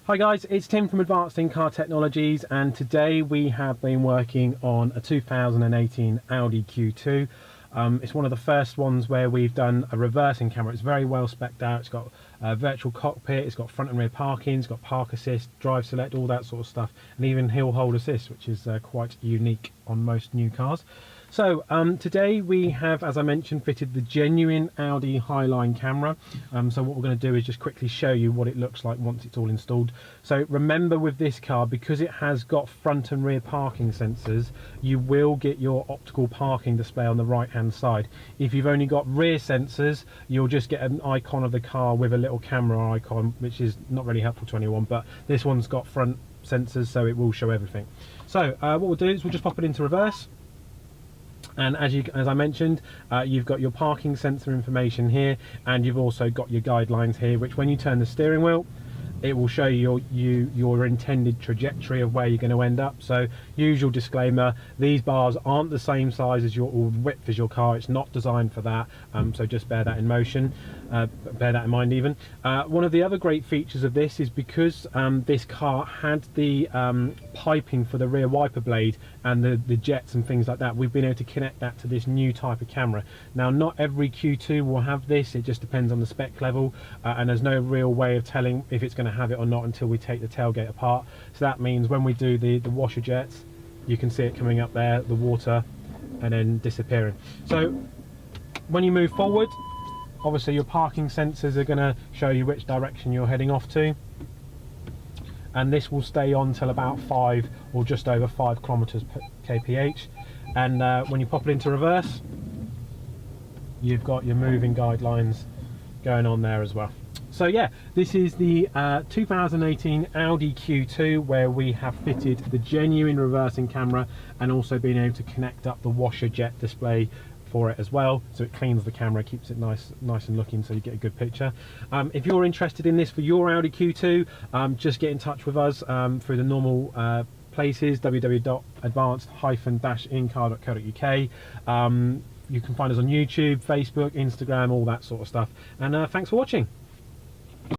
Hi guys, it's Tim from Advanced In-Car Technologies, and today we have been working on a 2018 Audi Q2. It's one of the first ones where we've done a reversing camera. It's very well spec'd out. It's got a virtual cockpit, it's got front and rear parking, it's got park assist, drive select, all that sort of stuff, and even hill hold assist, which is quite unique on most new cars. So today we have, as I mentioned, fitted the Genuine Audi Highline camera. So what we're going to do is just quickly show you what it looks like once it's all installed. So remember, with this car, because it has got front and rear parking sensors, you will get your optical parking display on the right hand side. If you've only got rear sensors, you'll just get an icon of the car with a little camera icon, which is not really helpful to anyone, but this one's got front sensors, so it will show everything. So what we'll do is we'll just pop it into reverse. And as I mentioned, you've got your parking sensor information here, and you've also got your guidelines here, which when you turn the steering wheel, it will show you your intended trajectory of where you're going to end up. So usual disclaimer, these bars aren't the same size as your, or width as your car. It's not designed for that, so just bear that in mind even. One of the other great features of this is because this car had the piping for the rear wiper blade and the jets and things like that, we've been able to connect that to this new type of camera. Now, not every Q2 will have this, it just depends on the spec level, and there's no real way of telling if it's going to have it or not until we take the tailgate apart. So that means when we do the washer jets, you can see it coming up there, the water, and then disappearing. So when you move forward, obviously your parking sensors are going to show you which direction you're heading off to, and this will stay on till about 5 or just over 5 kilometers per kph. And when you pop it into reverse, you've got your moving guidelines going on there as well. So yeah, this is the 2018 Audi Q2, where we have fitted the Genuine reversing camera and also been able to connect up the washer jet display for it as well, so it cleans the camera, keeps it nice and looking, so you get a good picture. If you're interested in this for your Audi Q2, just get in touch with us through the normal places, www.advanced-incar.co.uk. You can find us on YouTube, Facebook, Instagram, all that sort of stuff. And thanks for watching.